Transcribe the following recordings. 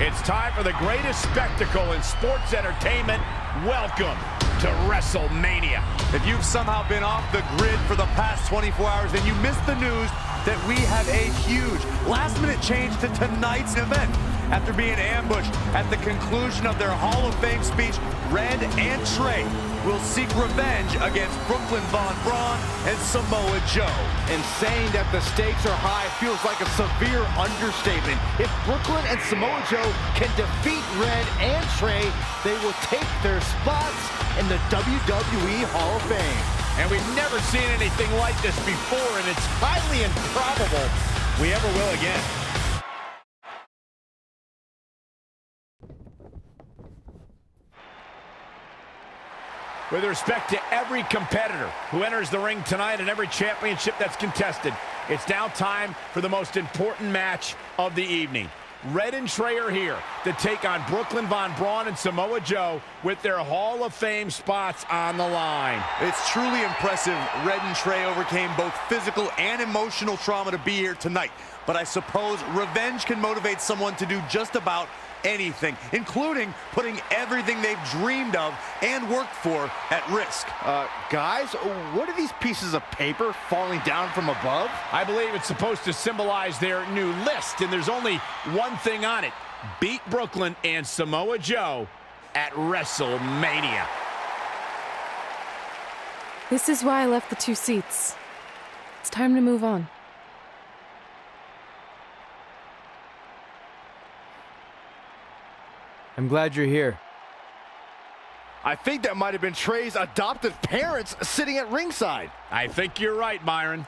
It's time for the greatest spectacle in sports entertainment. Welcome to WrestleMania. If you've somehow been off the grid for the past 24 hours, then you missed the news that we have a huge last-minute change to tonight's event. After being ambushed at the conclusion of their Hall of Fame speech, Red and Trey will seek revenge against Brooklyn Von Braun and Samoa Joe. And saying that the stakes are high feels like a severe understatement. If Brooklyn and Samoa Joe can defeat Red and Trey, they will take their spots in the WWE Hall of Fame. And we've never seen anything like this before, and it's highly improbable we ever will again. With respect to every competitor who enters the ring tonight and every championship that's contested, it's now time for the most important match of the evening. Red and Trey are here to take on Brooklyn Von Braun and Samoa Joe with their Hall of Fame spots on the line. It's truly impressive Red and Trey overcame both physical and emotional trauma to be here tonight. But I suppose revenge can motivate someone to do just about anything, including putting everything they've dreamed of and worked for at risk. Guys, what are these pieces of paper falling down from above? I believe it's supposed to symbolize their new list, and there's only one thing on it. Beat Brooklyn and Samoa Joe at WrestleMania. This is why I left the 2 seats. It's time to move on. I'm glad you're here. I think that might have been Trey's adoptive parents sitting at ringside. I think you're right, Myron.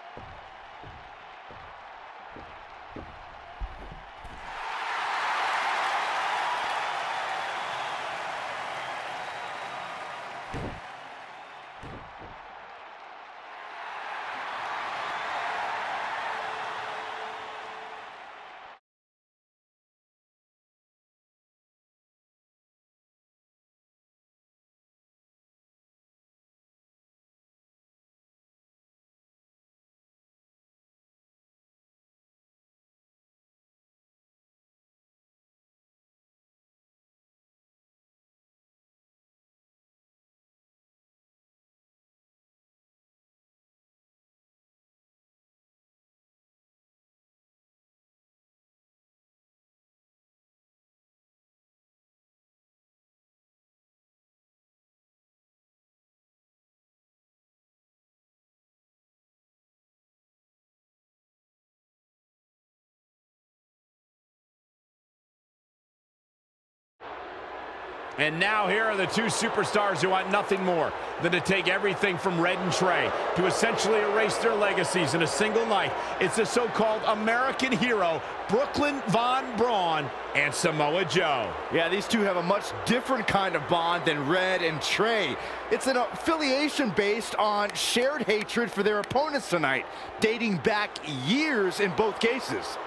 And now here are the 2 superstars who want nothing more than to take everything from Red and Trey to essentially erase their legacies in a single night. It's the so-called American hero, Brooklyn Von Braun and Samoa Joe. Yeah, these two have a much different kind of bond than Red and Trey. It's an affiliation based on shared hatred for their opponents tonight, dating back years in both cases.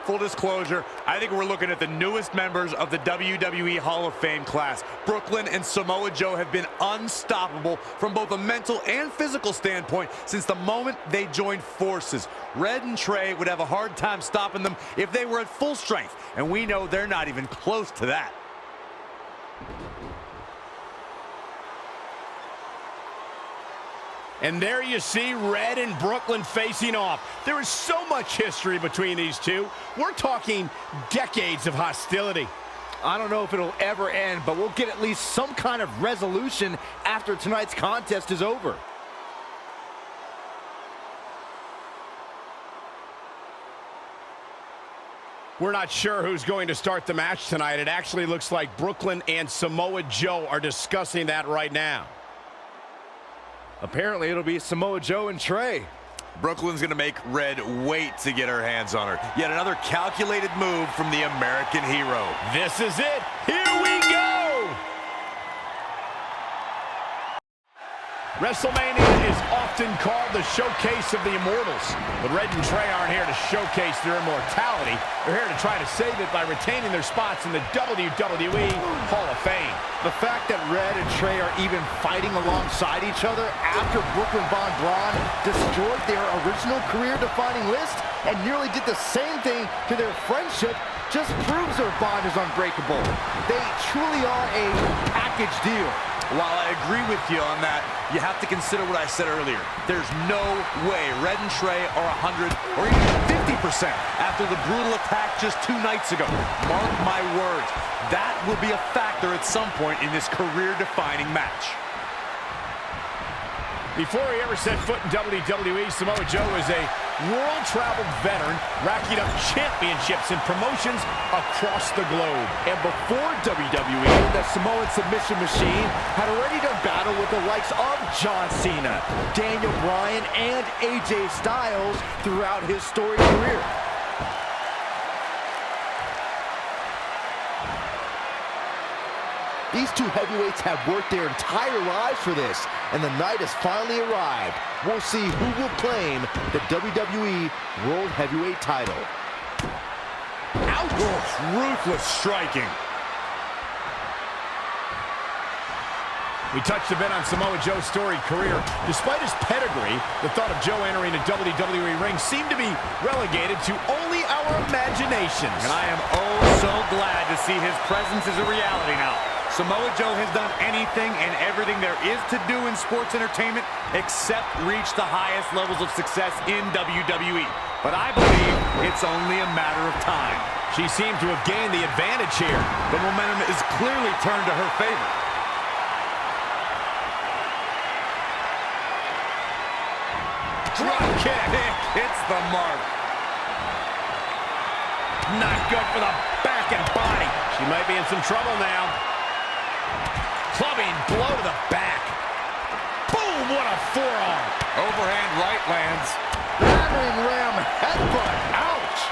Full disclosure, I think we're looking at the newest members of the WWE Hall of Fame class. Brooklyn and Samoa Joe have been unstoppable from both a mental and physical standpoint since the moment they joined forces. Red and Trey would have a hard time stopping them if they were at full strength, and we know they're not even close to that. And there you see Red and Brooklyn facing off. There is so much history between these two. We're talking decades of hostility. I don't know if it'll ever end, but we'll get at least some kind of resolution after tonight's contest is over. We're not sure who's going to start the match tonight. It actually looks like Brooklyn and Samoa Joe are discussing that right now. Apparently, it'll be Samoa Joe and Trey. Brooklyn's gonna make Red wait to get her hands on her. Yet another calculated move from the American hero. This is it. Here we go. WrestleMania is often called the showcase of the immortals, but Red and Trey aren't here to showcase their immortality. They're here to try to save it by retaining their spots in the WWE Hall of Fame. The fact that Red and Trey are even fighting alongside each other after Brooklyn Von Braun destroyed their original career-defining list and nearly did the same thing to their friendship just proves their bond is unbreakable. They truly are a package deal. While I agree with you on that, you have to consider what I said earlier. There's no way Red and Trey are 100 or even 50% after the brutal attack just 2 nights ago. Mark my words, that will be a factor at some point in this career-defining match. Before he ever set foot in WWE, Samoa Joe is a world-traveled veteran, racking up championships and promotions across the globe. And before WWE, the Samoan submission machine had already done battle with the likes of John Cena, Daniel Bryan, and AJ Styles throughout his storied career. These two heavyweights have worked their entire lives for this, and the night has finally arrived. We'll see who will claim the WWE World Heavyweight title. Ouch! Ruthless striking. We touched a bit on Samoa Joe's storied career. Despite his pedigree, the thought of Joe entering a WWE ring seemed to be relegated to only our imaginations. And I am oh so glad to see his presence is a reality now. Samoa Joe has done anything and everything there is to do in sports entertainment except reach the highest levels of success in WWE. But I believe it's only a matter of time. She seemed to have gained the advantage here. The momentum is clearly turned to her favor. Drop kick. Hits the mark. Not good for the back and body. She might be in some trouble now. Clubbing blow to the back. Boom, what a forearm. Overhand right lands. Battering ram headbutt. Ouch.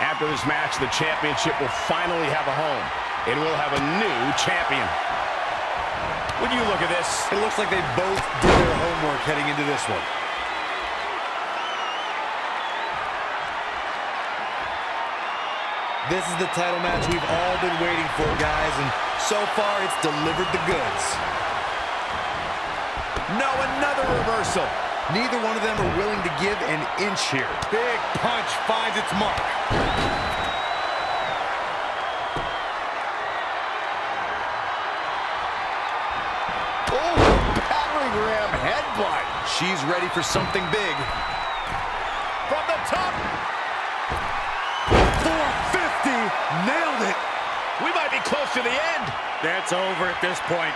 After this match, the championship will finally have a home. It will have a new champion. When you look at this, it looks like they both did their homework heading into this one. This is the title match we've all been waiting for, guys, and so far it's delivered the goods. No, another reversal. Neither one of them are willing to give an inch here. Big punch finds its mark. Oh, battering ram headbutt. She's ready for something big. From the top. 450. Nailed it. We might be close to the end. That's over at this point.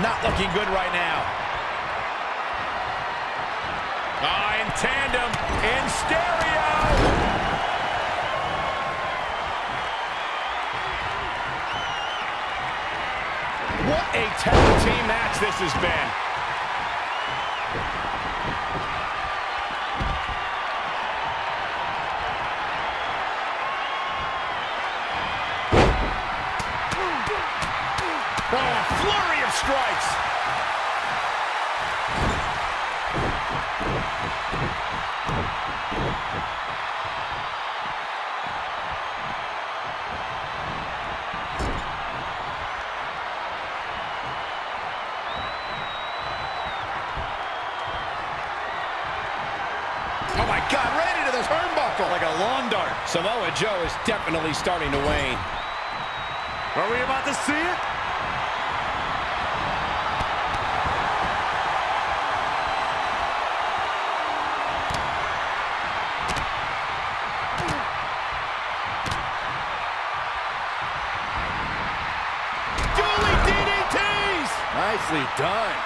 Not looking good right now. In tandem, in stereo. What a tag team match this has been. Oh, a flurry of strikes. Oh my God, right into the turnbuckle. Like a lawn dart. Samoa Joe is definitely starting to wane. Are we about to see it? Nicely done.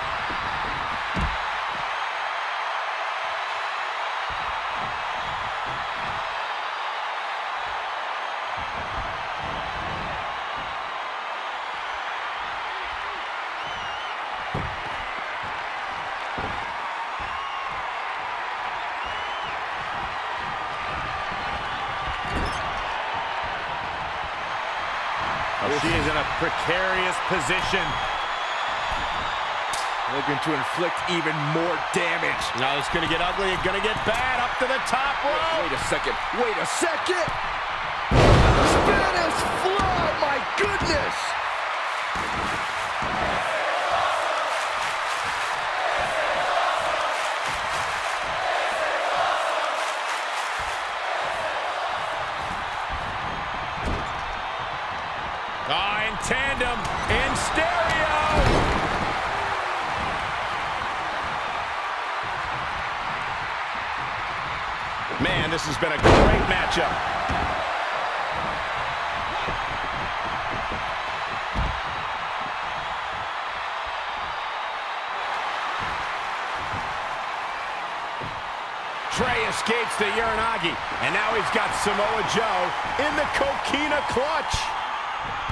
Oh, she is in a precarious position. Looking to inflict even more damage. Now it's going to get ugly and going to get bad up to the top rope. Wait a second. Wait a second. Spanish fly, my goodness. In tandem, in stereo. Man, this has been a great matchup. Trey escapes the Uranagi, and now he's got Samoa Joe in the Coquina clutch.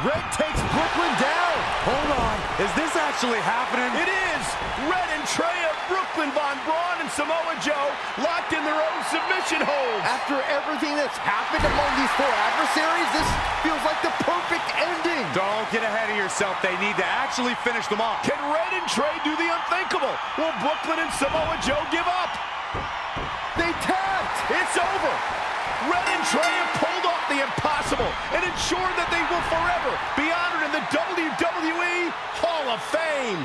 Red takes Brooklyn down. Hold on. Is this actually happening? It is. Red and Trey of Brooklyn, Von Braun, and Samoa Joe locked in their own submission holds. After everything that's happened among these four adversaries, this feels like the perfect ending. Don't get ahead of yourself. They need to actually finish them off. Can Red and Trey do the unthinkable? Will Brooklyn and Samoa Joe give up? They tapped. It's over. Red and Trey have pulled off the impossible and ensured that they will forever be honored in the WWE Hall of Fame.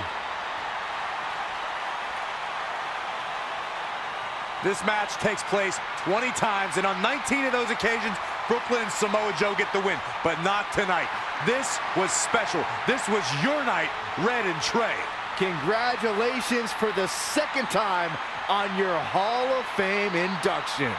This match takes place 20 times, and on 19 of those occasions, Brooklyn and Samoa Joe get the win, but not tonight. This was special. This was your night, Red and Trey. Congratulations for the second time on your Hall of Fame induction.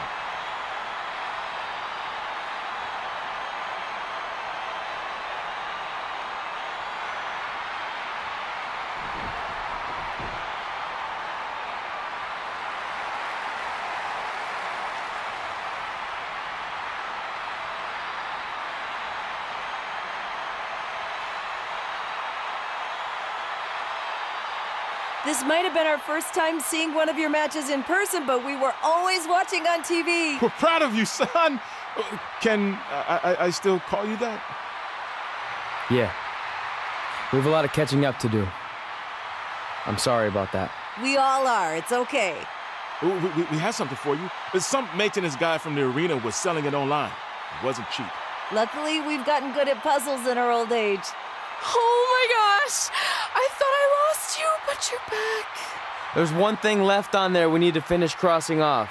This might have been our first time seeing one of your matches in person, but we were always watching on TV. We're proud of you, son. Can I still call you that? Yeah. We have a lot of catching up to do. I'm sorry about that. We all are. It's okay. We have something for you. Some maintenance guy from the arena was selling it online. It wasn't cheap. Luckily, we've gotten good at puzzles in our old age. Oh my gosh! I thought I lost you, but you're back. There's one thing left on there we need to finish crossing off.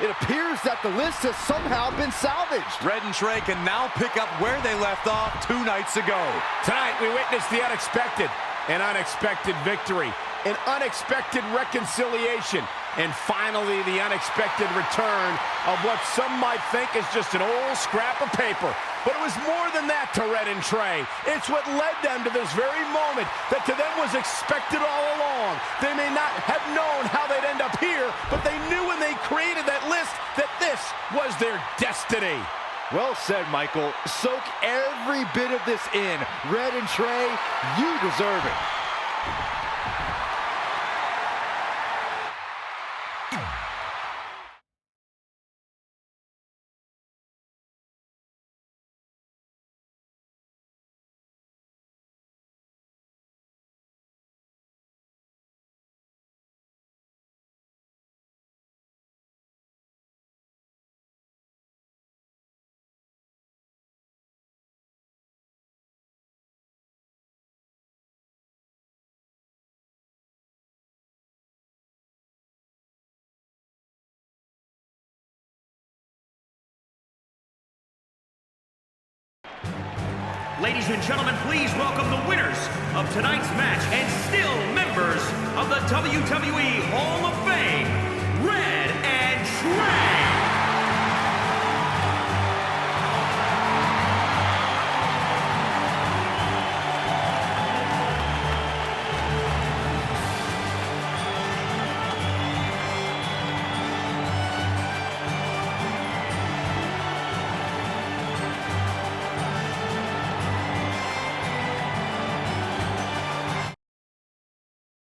It appears that the list has somehow been salvaged. Red and Trey can now pick up where they left off 2 nights ago. Tonight, we witnessed the unexpected, an unexpected victory, an unexpected reconciliation, and finally the unexpected return of what some might think is just an old scrap of paper. But it was more than that to Red and Trey. It's what led them to this very moment that to them was expected all along. They may not have known how they'd end up here, but they knew when they created that list that this was their destiny. Well said, Michael. Soak every bit of this in. Red and Trey, you deserve it. Ladies and gentlemen, please welcome the winners of tonight's match and still members of the WWE Hall of Fame, Red and Trey.